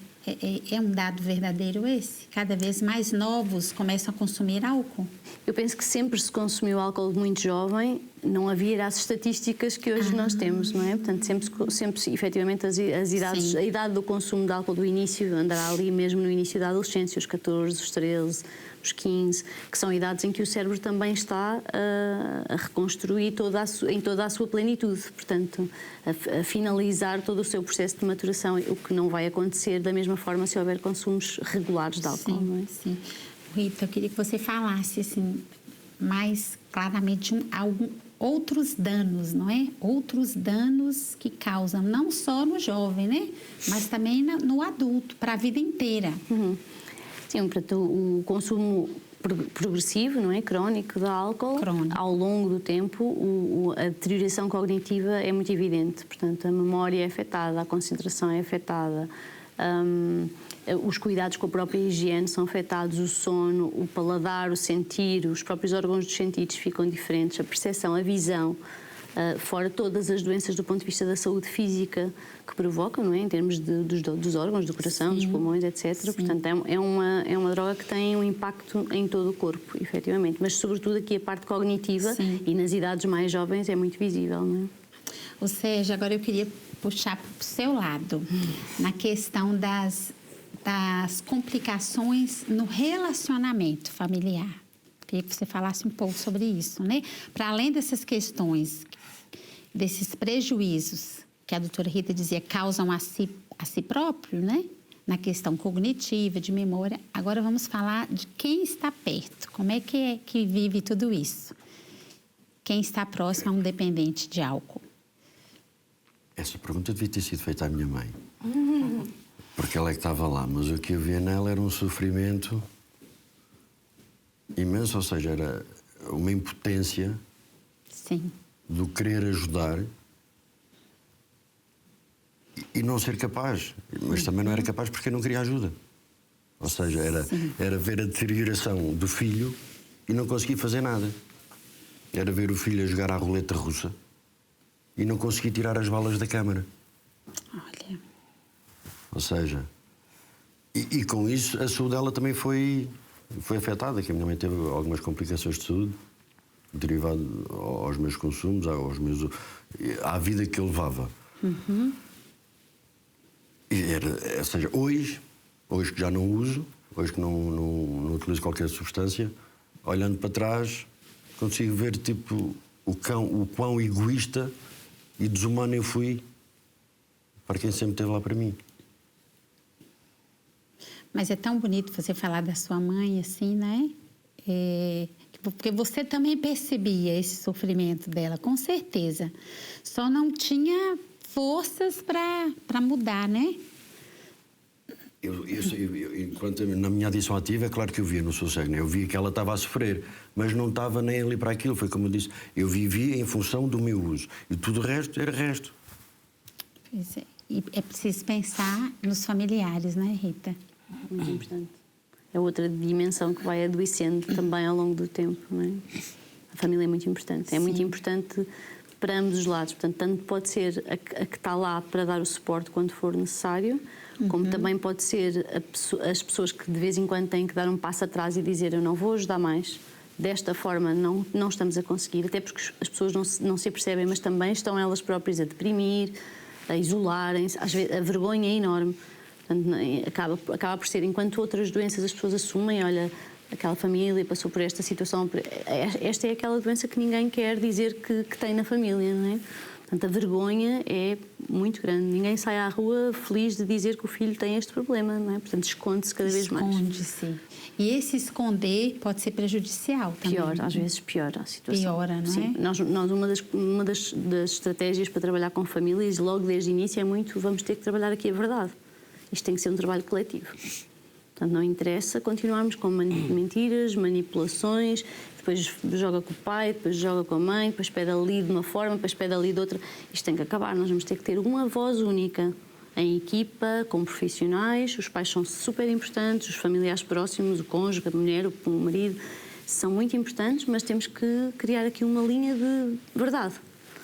É um dado verdadeiro esse? Cada vez mais novos começam a consumir álcool? Eu penso que sempre se consumiu álcool muito jovem, não havia as estatísticas que hoje nós temos, não é? Portanto, sempre efetivamente as idades, a idade do consumo de álcool do início andará ali mesmo no início da adolescência, os 14, os 13, os 15, que são idades em que o cérebro também está a reconstruir em toda a sua plenitude, portanto, a finalizar todo o seu processo de maturação, o que não vai acontecer da mesma forma se houver consumos regulares de álcool, não é? Sim. Rita, eu queria que você falasse assim, mais claramente outros danos, não é? Outros danos que causam, não só no jovem, né? Mas também no adulto, para a vida inteira. Sim, portanto, o consumo progressivo, não é? Crónico de álcool, ao longo do tempo, a deterioração cognitiva é muito evidente. Portanto, a memória é afetada, a concentração é afetada, os cuidados com a própria higiene são afetados, o sono, o paladar, o sentir, os próprios órgãos dos sentidos ficam diferentes, a percepção, a visão, fora todas as doenças do ponto de vista da saúde física que provocam, não é? Em termos dos órgãos, do coração, dos pulmões, etc. Sim. Portanto, é uma droga que tem um impacto em todo o corpo, efetivamente. Mas, sobretudo, aqui a parte cognitiva e nas idades mais jovens é muito visível, não é? Ou seja, agora eu queria puxar para o seu lado, na questão das complicações no relacionamento familiar. Queria que você falasse um pouco sobre isso, né? Para além dessas questões desses prejuízos que a doutora Rita dizia causam a si próprio, né? Na questão cognitiva, de memória. Agora vamos falar de quem está perto. Como é que vive tudo isso? Quem está próximo a um dependente de álcool? Essa pergunta devia ter sido feita à minha mãe. Porque ela é que estava lá. Mas o que eu via nela era um sofrimento imenso. Ou seja, era uma impotência. Sim. Do querer ajudar e não ser capaz. Mas também não era capaz porque eu não queria ajuda. Ou seja, era ver a deterioração do filho e não conseguir fazer nada. Era ver o filho a jogar à roleta russa e não conseguir tirar as balas da câmara. Olha. Ou seja, e com isso a saúde dela também foi afetada, que a minha mãe teve algumas complicações de saúde derivado aos meus consumos, à vida que eu levava. Ou seja, hoje que já não uso, hoje que não utilizo qualquer substância, olhando para trás, consigo ver tipo o quão egoísta e desumano eu fui para quem sempre esteve lá para mim. Mas é tão bonito você falar da sua mãe assim, né? Porque você também percebia esse sofrimento dela, com certeza. Só não tinha forças para mudar, né? Enquanto na minha adição ativa, é claro que eu via, não sou cego, né? Eu via que ela estava a sofrer, mas não estava nem ali para aquilo. Foi como eu disse, eu vivia em função do meu uso e tudo o resto era resto. Pois é. E é preciso pensar nos familiares, né, Rita? Muito importante. É outra dimensão que vai adoecendo também ao longo do tempo, não é? A família é muito importante. É muito importante para ambos os lados. Portanto, tanto pode ser a que está lá para dar o suporte quando for necessário, como também pode ser as pessoas que de vez em quando têm que dar um passo atrás e dizer: eu não vou ajudar mais, desta forma não estamos a conseguir, até porque as pessoas não se apercebem, mas também estão elas próprias a deprimir, a isolarem-se, às vezes a vergonha é enorme. Portanto, acaba por ser, enquanto outras doenças as pessoas assumem, olha, aquela família passou por esta situação, esta é aquela doença que ninguém quer dizer que tem na família, não é? Portanto, a vergonha é muito grande. Ninguém sai à rua feliz de dizer que o filho tem este problema, não é? Portanto, esconde-se cada vez mais. Esconde-se. E esse esconder pode ser prejudicial também. Pior, às vezes piora a situação. Piora, não é? Sim. Nós uma das estratégias para trabalhar com famílias, logo desde o início, é muito: vamos ter que trabalhar aqui a verdade. Isto tem que ser um trabalho coletivo. Portanto, não interessa continuarmos com mentiras, manipulações, depois joga com o pai, depois joga com a mãe, depois pede ali de uma forma, depois pede ali de outra. Isto tem que acabar. Nós vamos ter que ter uma voz única, em equipa, com profissionais. Os pais são super importantes, os familiares próximos, o cônjuge, a mulher, o marido, são muito importantes, mas temos que criar aqui uma linha de verdade.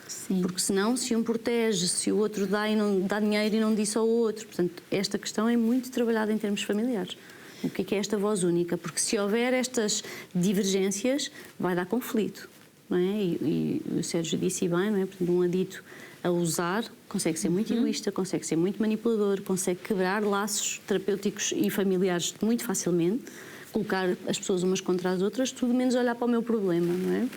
Sim. Porque senão, se um protege, se o outro dá e não dá dinheiro e não disse ao outro. Portanto, esta questão é muito trabalhada em termos familiares. O que é esta voz única? Porque se houver estas divergências, vai dar conflito, não é? E o Sérgio disse bem, não é? Portanto, um adito a usar consegue ser muito egoísta, consegue ser muito manipulador, consegue quebrar laços terapêuticos e familiares muito facilmente, colocar as pessoas umas contra as outras, tudo menos olhar para o meu problema, não é?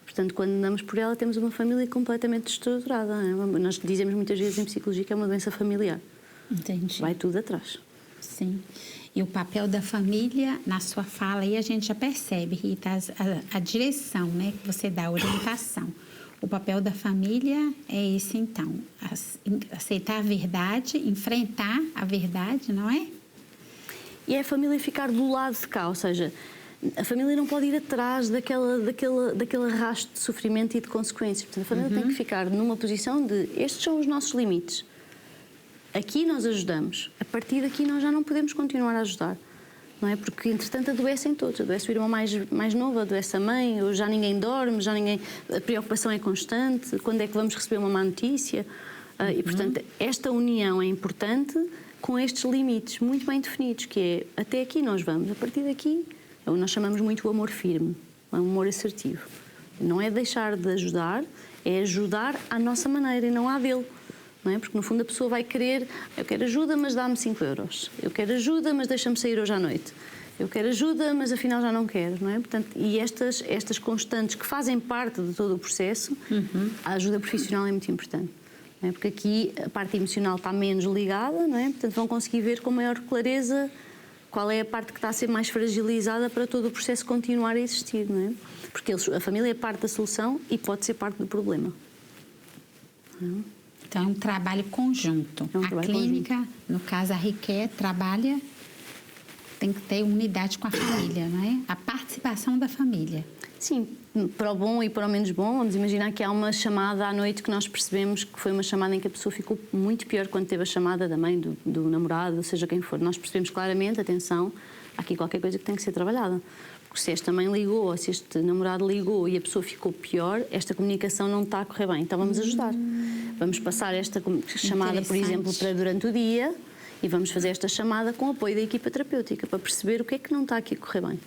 Portanto, quando andamos por ela, temos uma família completamente destruturada. Não é? Nós dizemos muitas vezes em psicologia que é uma doença familiar. Entendi. Vai tudo atrás. Sim. E o papel da família, na sua fala, aí a gente já percebe, Rita, a direção, né, que você dá, a orientação. O papel da família é esse, então, aceitar a verdade, enfrentar a verdade, não é? E é a família ficar do lado de cá, ou seja, a família não pode ir atrás daquele arrasto de sofrimento e de consequências. Portanto, a família tem que ficar numa posição de: estes são os nossos limites. Aqui nós ajudamos. A partir daqui nós já não podemos continuar a ajudar. Não é? Porque, entretanto, adoecem todos. Adoece o irmão mais novo, adoece a mãe, ou já ninguém dorme, a preocupação é constante. Quando é que vamos receber uma má notícia? E, portanto, esta união é importante com estes limites muito bem definidos, que é: até aqui nós vamos, a partir daqui... Nós chamamos muito o amor firme, o amor assertivo. Não é deixar de ajudar, é ajudar à nossa maneira e não à dele. Não é? Porque, no fundo, a pessoa vai querer: eu quero ajuda, mas dá-me 5 euros. Eu quero ajuda, mas deixa-me sair hoje à noite. Eu quero ajuda, mas afinal já não quero, não é? Portanto, e estas constantes que fazem parte de todo o processo, a ajuda profissional é muito importante. Não é? Porque aqui a parte emocional está menos ligada, não é? Portanto, vão conseguir ver com maior clareza qual é a parte que está a ser mais fragilizada para todo o processo continuar a existir, não é? Porque a família é parte da solução e pode ser parte do problema. Então, é um trabalho conjunto. É um a trabalho clínica, conjunto. no caso a Riquet, trabalha, tem que ter unidade com a família, não é? A participação da família. Sim, para o bom e para o menos bom, vamos imaginar que há uma chamada à noite que nós percebemos que foi uma chamada em que a pessoa ficou muito pior quando teve a chamada da mãe, do namorado, seja quem for. Nós percebemos claramente, atenção, há aqui qualquer coisa que tem que ser trabalhada. Porque se esta mãe ligou, ou se este namorado ligou e a pessoa ficou pior, esta comunicação não está a correr bem. Então vamos ajudar. Vamos passar esta chamada, por exemplo, para durante o dia e vamos fazer esta chamada com o apoio da equipa terapêutica para perceber o que é que não está aqui a correr bem.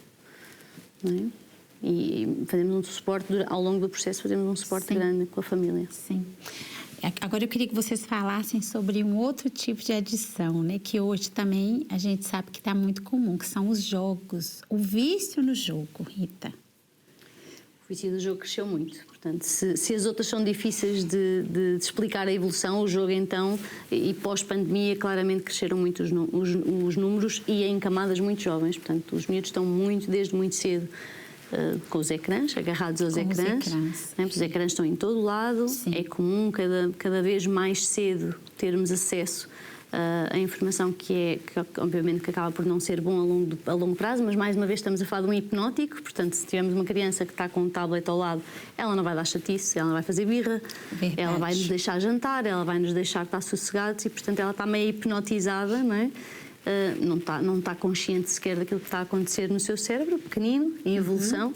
Não é? E fazemos um suporte, ao longo do processo, fazemos um suporte grande com a família. Sim. Agora eu queria que vocês falassem sobre um outro tipo de adição, né? Que hoje também a gente sabe que está muito comum, que são os jogos. O vício no jogo, Rita. O vício do jogo cresceu muito. Portanto, se as outras são difíceis de explicar a evolução, o jogo então, e pós-pandemia, claramente cresceram muito os números e em camadas muito jovens. Portanto, os miúdos estão desde muito cedo, com os ecrãs, agarrados aos ecrãs. Né? Os ecrãs estão em todo lado. Sim. É comum cada vez mais cedo termos acesso a informação que obviamente que acaba por não ser bom a longo prazo, mas mais uma vez estamos a falar de um hipnótico. Portanto, se tivermos uma criança que está com um tablet ao lado, ela não vai dar chatice, ela não vai fazer birra. Verdade. Ela vai nos deixar jantar, ela vai nos deixar estar sossegados e, portanto, ela está meio hipnotizada, não é? Não está consciente sequer daquilo que está a acontecer no seu cérebro, pequenino, em evolução.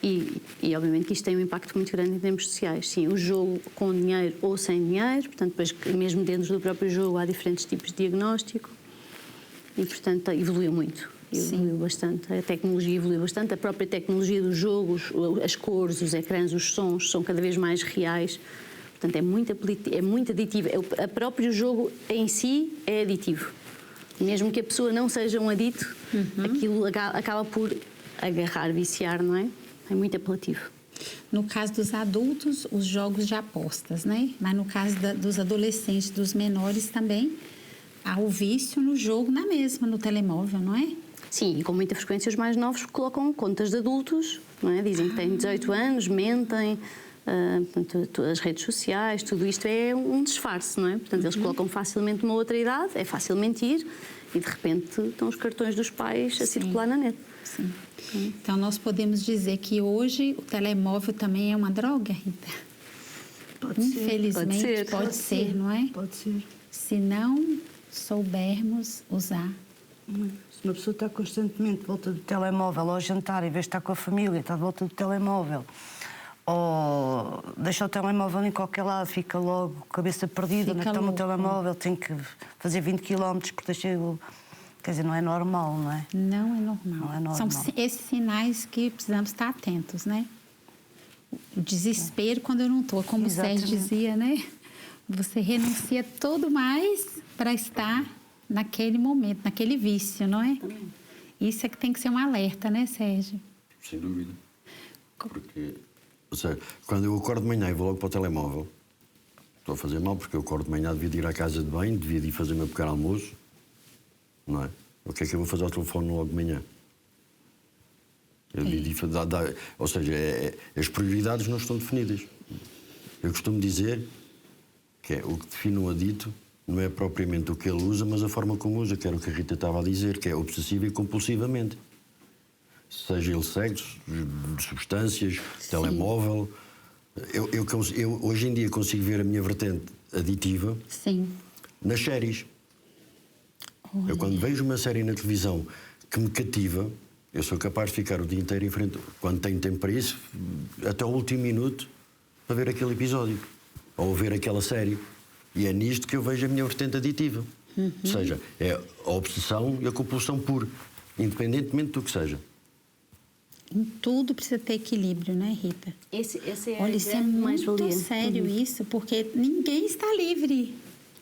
E obviamente que isto tem um impacto muito grande em termos sociais. Sim, o jogo com dinheiro ou sem dinheiro, portanto, depois, mesmo dentro do próprio jogo, há diferentes tipos de diagnóstico e, portanto, evoluiu muito. Evoluiu bastante. A tecnologia evoluiu bastante. A própria tecnologia dos jogos, as cores, os ecrãs, os sons, são cada vez mais reais. Portanto, é muito aditivo. O próprio jogo em si é aditivo. Mesmo que a pessoa não seja um adito, aquilo acaba por agarrar, viciar, não é? É muito apelativo. No caso dos adultos, os jogos de apostas, né? Mas no caso dos adolescentes, dos menores também, há o vício no jogo na mesma, no telemóvel, não é? Sim, e com muita frequência os mais novos colocam contas de adultos, não é? Dizem que têm 18 anos, mentem, portanto, as redes sociais, tudo isto é um disfarce, não é? Portanto, eles colocam facilmente uma outra idade, é fácil mentir e de repente estão os cartões dos pais a circular na net. Sim. Então, nós podemos dizer que hoje o telemóvel também é uma droga, Rita? Infelizmente, pode ser, não é? Pode ser. Se não soubermos usar. Se uma pessoa está constantemente de volta do telemóvel, ao jantar, em vez de estar com a família, está de volta do telemóvel, ou deixa o telemóvel em qualquer lado, fica logo cabeça perdida, onde é que está o meu telemóvel, tem que fazer 20 km porque deixei o... Quer dizer, não é normal, não é? Não é normal. Não é normal. São esses sinais que precisamos estar atentos, né? O desespero quando eu não estou, como Exatamente. o Sérgio dizia, né? Você renuncia tudo mais para estar naquele momento, naquele vício, não é? Também. Isso é que tem que ser um alerta, né, Sérgio? Sem dúvida. Porque, ou seja, quando eu acordo de manhã e vou logo para o telemóvel, estou a fazer mal porque eu acordo de manhã, devia de ir à casa de banho, devia de ir fazer o meu pequeno almoço. Não é? O que é que eu vou fazer ao telefone logo de manhã? Ou seja, as prioridades não estão definidas. Eu costumo dizer que o que define um adito não é propriamente o que ele usa, mas a forma como usa, que era o que a Rita estava a dizer, que é obsessivo e compulsivamente. Seja ele sexo, substâncias, telemóvel. Eu hoje em dia consigo ver a minha vertente aditiva. Sim. Nas séries. Eu quando vejo uma série na televisão que me cativa, eu sou capaz de ficar o dia inteiro em frente, quando tenho tempo para isso, até o último minuto, para ver aquele episódio. Ou ver aquela série. E é nisto que eu vejo a minha vertente aditiva. Ou seja, é a obsessão e a compulsão pura, independentemente do que seja. Em tudo precisa ter equilíbrio, né, Rita? Esse é Olha, isso é muito sério isso, porque ninguém está livre.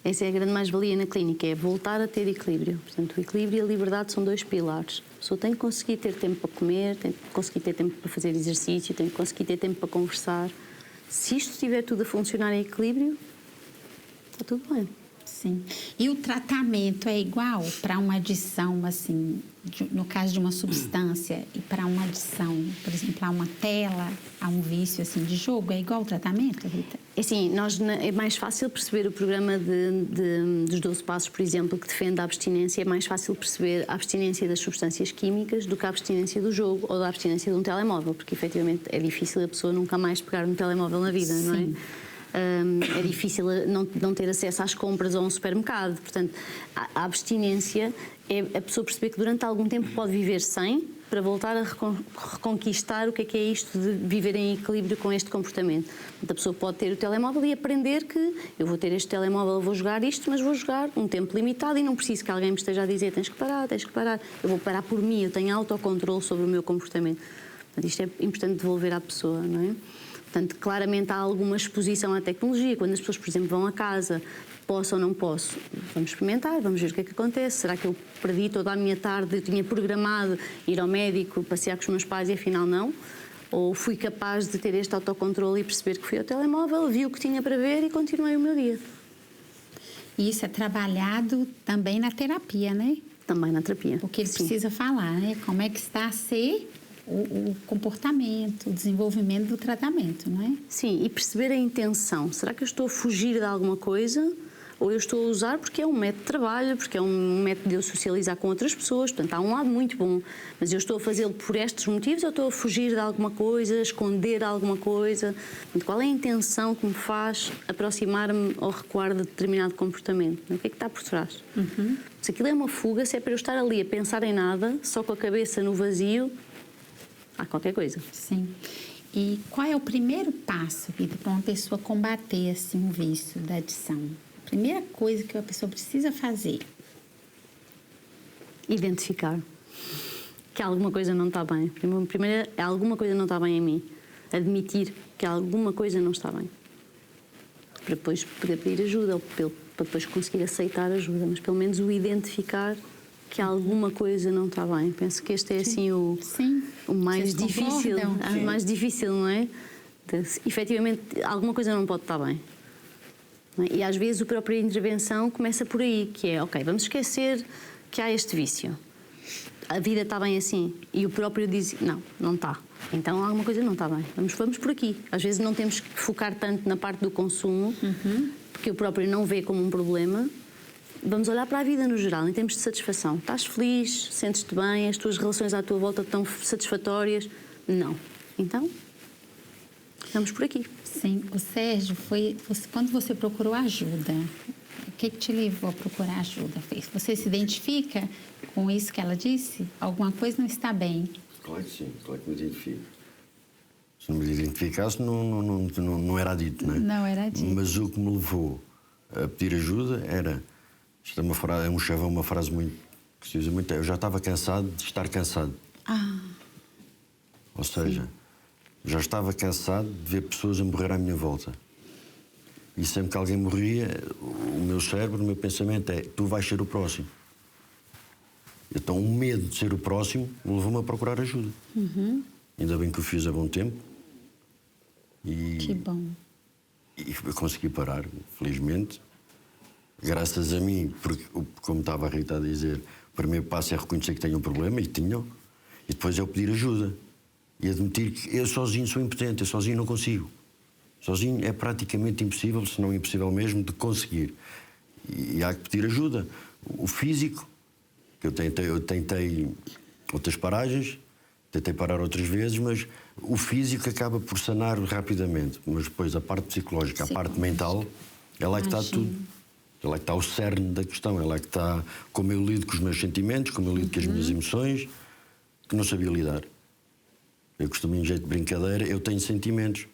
Essa é a grande mais-valia na clínica, é voltar a ter equilíbrio. Portanto, o equilíbrio e a liberdade são 2 pilares. A pessoa tem que conseguir ter tempo para comer, tem que conseguir ter tempo para fazer exercício, tem que conseguir ter tempo para conversar. Se isto estiver tudo a funcionar em equilíbrio, está tudo bem. Sim. E o tratamento é igual para uma adição, assim, no caso de uma substância, e para uma adição, por exemplo, a uma tela, a um vício assim, de jogo? É igual o tratamento, Rita? É assim, é mais fácil perceber o programa dos 12 passos, por exemplo, que defende a abstinência. É mais fácil perceber a abstinência das substâncias químicas do que a abstinência do jogo ou da abstinência de um telemóvel, porque efetivamente é difícil a pessoa nunca mais pegar um telemóvel na vida, Sim. não é? É difícil não ter acesso às compras ou a um supermercado. Portanto, a abstinência é a pessoa perceber que durante algum tempo pode viver sem, para voltar a reconquistar o que é isto de viver em equilíbrio com este comportamento. Portanto, a pessoa pode ter o telemóvel e aprender que eu vou ter este telemóvel, vou jogar isto, mas vou jogar um tempo limitado e não preciso que alguém me esteja a dizer tens que parar. Eu vou parar por mim, eu tenho autocontrole sobre o meu comportamento. Portanto, isto é importante devolver à pessoa, não é? Portanto, claramente há alguma exposição à tecnologia. Quando as pessoas, por exemplo, vão a casa, posso ou não posso, vamos experimentar, vamos ver o que é que acontece. Será que eu perdi toda a minha tarde, eu tinha programado ir ao médico, passear com os meus pais e afinal não? Ou fui capaz de ter este autocontrole e perceber que fui ao telemóvel, vi o que tinha para ver e continuei o meu dia? E isso é trabalhado também na terapia, né? Também na terapia. Porque ele Sim. precisa falar, né? Como é que está a ser o comportamento, o desenvolvimento do tratamento, não é? Sim, e perceber a intenção. Será que eu estou a fugir de alguma coisa ou eu estou a usar porque é um método de trabalho, porque é um método de eu socializar com outras pessoas? Portanto, há um lado muito bom, mas eu estou a fazê-lo por estes motivos ou estou a fugir de alguma coisa, esconder alguma coisa? Portanto, qual é a intenção que me faz aproximar-me ou recuar de determinado comportamento? O que é que está por trás? Se aquilo é uma fuga, se é para eu estar ali a pensar em nada, só com a cabeça no vazio, há qualquer coisa. Sim. E qual é o primeiro passo, Rita, para uma pessoa combater assim, um vício da adição? A primeira coisa que a pessoa precisa fazer? Identificar que alguma coisa não está bem. Primeiro, alguma coisa não está bem em mim. Admitir que alguma coisa não está bem. Para depois poder pedir ajuda, ou para depois conseguir aceitar ajuda. Mas pelo menos o identificar que alguma coisa não está bem. Penso que este é assim o mais difícil. O mais difícil, não é? Efetivamente, alguma coisa não pode estar bem. E às vezes a própria intervenção começa por aí, que é, ok, vamos esquecer que há este vício. A vida está bem assim. E o próprio diz, não está. Então alguma coisa não está bem. Vamos por aqui. Às vezes não temos que focar tanto na parte do consumo, porque o próprio não vê como um problema. Vamos olhar para a vida no geral, em termos de satisfação. Estás feliz? Sentes-te bem? As tuas relações à tua volta estão satisfatórias? Não. Então, vamos por aqui. Sim. O Sérgio, quando você procurou ajuda, o que te levou a procurar ajuda? Você se identifica com isso que ela disse? Alguma coisa não está bem? Claro que sim, claro que me identifico. Se não me identificasse, não era dito, não é? Não era dito. Mas o que me levou a pedir ajuda era... Isto é uma frase, um chavão, uma frase muito, que se usa muito. Eu já estava cansado de estar cansado. Ou seja, já estava cansado de ver pessoas a morrer à minha volta. E sempre que alguém morria, o meu cérebro, o meu pensamento é: tu vais ser o próximo. Então o medo de ser o próximo levou-me a procurar ajuda. Ainda bem que o fiz a bom tempo. Que bom. E eu consegui parar, felizmente. Graças a mim, porque, como estava a Rita a dizer, o primeiro passo é reconhecer que tenho um problema, e tinham, e depois é o pedir ajuda. E admitir que eu sozinho sou impotente, eu sozinho não consigo. Sozinho é praticamente impossível, se não impossível mesmo, de conseguir. E há que pedir ajuda. O físico, que eu tentei outras paragens, tentei parar outras vezes, mas o físico acaba por sanar rapidamente. Mas depois a parte psicológica, a parte mental, é lá que está tudo. É lá que está o cerne da questão, é lá que está como eu lido com os meus sentimentos, como eu lido com as minhas emoções, que não sabia lidar. Eu costumo, em jeito de brincadeira, eu tenho sentimentos,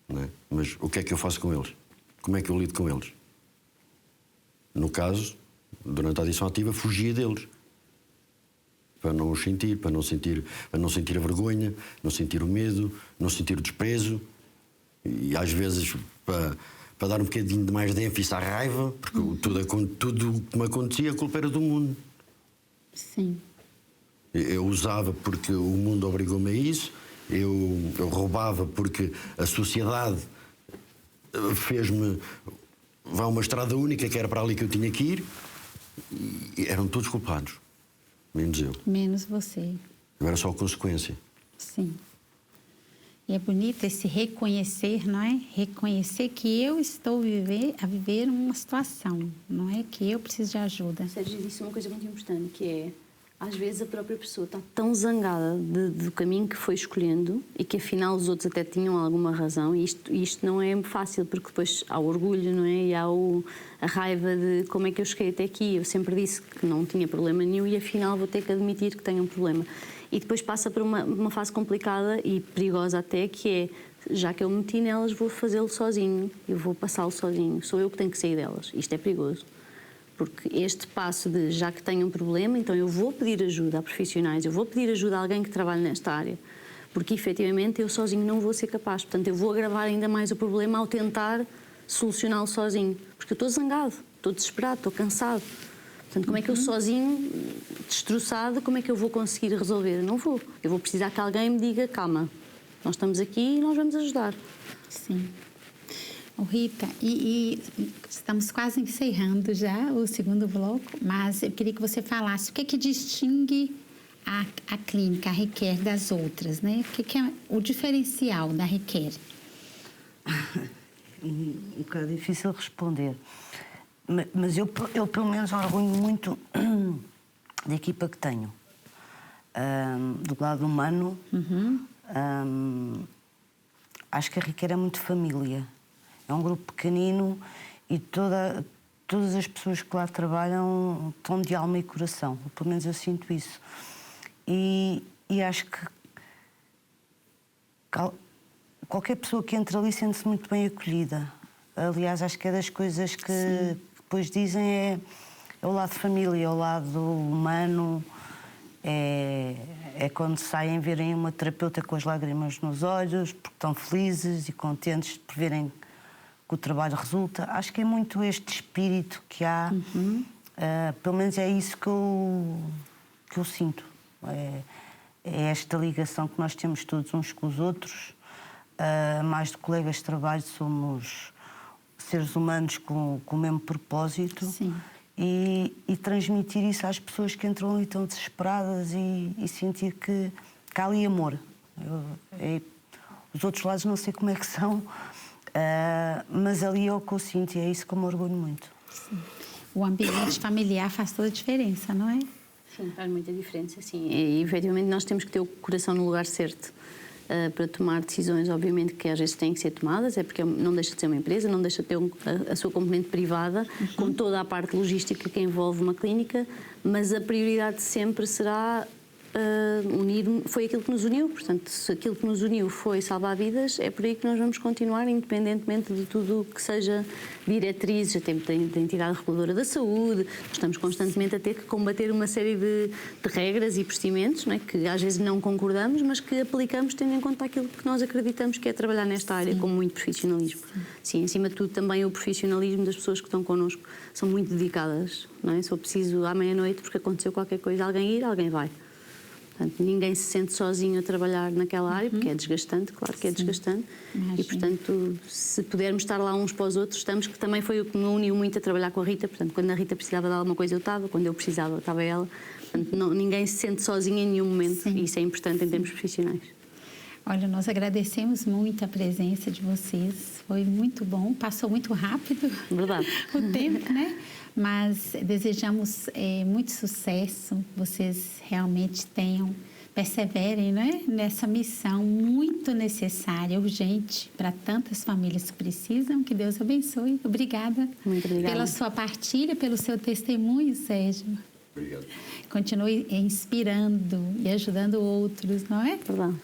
não é? Mas o que é que eu faço com eles? Como é que eu lido com eles? No caso, durante a adição ativa, fugia deles. Para não os sentir, para não sentir a vergonha, não sentir o medo, não sentir o desprezo. E às vezes, para dar um bocadinho de mais de ênfase à raiva, porque tudo que me acontecia, a culpa era do mundo. Sim. Eu usava porque o mundo obrigou-me a isso, eu roubava porque a sociedade fez-me... Vá uma estrada única, que era para ali que eu tinha que ir, e eram todos culpados, menos eu. Menos você. Eu era só a consequência. Sim. E é bonito esse reconhecer, não é? Reconhecer que eu estou a viver uma situação, não é que eu preciso de ajuda. Sérgio disse uma coisa muito importante, que é, às vezes a própria pessoa está tão zangada do caminho que foi escolhendo e que afinal os outros até tinham alguma razão, e isto não é fácil, porque depois há o orgulho, não é? E há a raiva de como é que eu cheguei até aqui. Eu sempre disse que não tinha problema nenhum e afinal vou ter que admitir que tenho um problema. E depois passa por uma fase complicada e perigosa até, que é, já que eu me meti nelas, vou fazê-lo sozinho, eu vou passá-lo sozinho, sou eu que tenho que sair delas. Isto é perigoso, porque este passo de, já que tenho um problema, então eu vou pedir ajuda a profissionais, eu vou pedir ajuda a alguém que trabalhe nesta área, porque efetivamente eu sozinho não vou ser capaz, portanto eu vou agravar ainda mais o problema ao tentar solucioná-lo sozinho, porque eu estou zangado, estou desesperado, estou cansado. Portanto, como é que eu sozinho, destroçado, como é que eu vou conseguir resolver? Não vou. Eu vou precisar que alguém me diga, calma, nós estamos aqui e nós vamos ajudar. Sim. Oh, Rita, e estamos quase encerrando já o segundo bloco, mas eu queria que você falasse o que é que distingue a clínica, a Requer, das outras, né? O que é o diferencial da Requer? Um bocado difícil responder. Mas eu pelo menos orgulho muito da equipa que tenho. Do lado humano, acho que a Requer é muito família. É um grupo pequenino e todas as pessoas que lá trabalham estão de alma e coração. Pelo menos eu sinto isso. E acho que qualquer pessoa que entra ali sente-se muito bem acolhida. Aliás, acho que é das coisas que depois dizem é o lado de família, é o lado humano, é quando saem verem uma terapeuta com as lágrimas nos olhos, porque estão felizes e contentes por verem que o trabalho resulta. Acho que é muito este espírito que há, pelo menos é isso que eu sinto. É esta ligação que nós temos todos uns com os outros, mais de colegas de trabalho, somos seres humanos com o mesmo propósito. Sim. E transmitir isso às pessoas que entram ali tão desesperadas e sentir que há ali amor. Os outros lados não sei como é que são, mas ali é o que eu sinto e é isso que eu me orgulho muito. Sim. O ambiente familiar faz toda a diferença, não é? Sim, faz muita diferença, sim. E efetivamente nós temos que ter o coração no lugar certo. Para tomar decisões, obviamente, que às vezes têm que ser tomadas, é porque não deixa de ser uma empresa, não deixa de ter a sua componente privada, com toda a parte logística que envolve uma clínica, mas a prioridade sempre será unir, foi aquilo que nos uniu, portanto, se aquilo que nos uniu foi salvar vidas, é por aí que nós vamos continuar, independentemente de tudo o que seja diretrizes, até da entidade reguladora da saúde. Nós estamos constantemente a ter que combater uma série de regras e procedimentos, não é? Que às vezes não concordamos, mas que aplicamos tendo em conta aquilo que nós acreditamos que é trabalhar nesta área com muito profissionalismo. Sim, acima de tudo também o profissionalismo das pessoas que estão connosco são muito dedicadas, não é? Se eu preciso à meia-noite porque aconteceu qualquer coisa, alguém ir, alguém vai. Portanto, ninguém se sente sozinho a trabalhar naquela área, porque é desgastante, claro que é desgastante. Imagina. E, portanto, se pudermos estar lá uns para os outros, estamos, que também foi o que me uniu muito a trabalhar com a Rita. Portanto, quando a Rita precisava de alguma coisa, eu estava, quando eu precisava, estava ela. Portanto, ninguém se sente sozinho em nenhum momento, e isso é importante em termos profissionais. Olha, nós agradecemos muito a presença de vocês, foi muito bom, passou muito rápido. Verdade. O tempo, né? Mas desejamos muito sucesso, vocês realmente perseverem, né? Nessa missão muito necessária, urgente, para tantas famílias que precisam. Que Deus abençoe. Obrigada. Muito obrigada. Pela sua partilha, pelo seu testemunho, Sérgio. Obrigado. Continue inspirando e ajudando outros, não é? Verdade.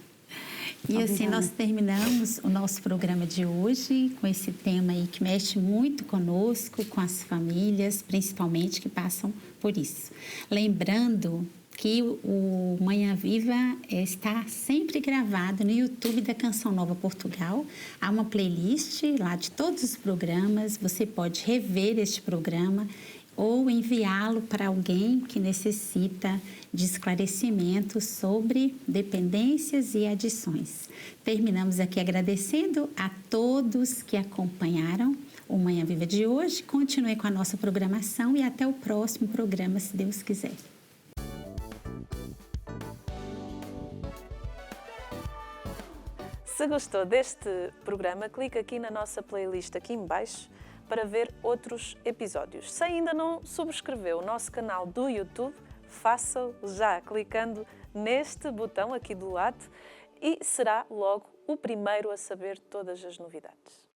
E assim nós terminamos o nosso programa de hoje com esse tema aí que mexe muito conosco, com as famílias, principalmente, que passam por isso. Lembrando que o Manhã Viva está sempre gravado no YouTube da Canção Nova Portugal. Há uma playlist lá de todos os programas. Você pode rever este programa ou enviá-lo para alguém que necessita de esclarecimento sobre dependências e adições. Terminamos aqui agradecendo a todos que acompanharam o Manhã Viva de hoje. Continue com a nossa programação e até o próximo programa, se Deus quiser. Se gostou deste programa, clique aqui na nossa playlist aqui em baixo para ver outros episódios. Se ainda não subscreveu o nosso canal do YouTube, faça-o já clicando neste botão aqui do lado e será logo o primeiro a saber todas as novidades.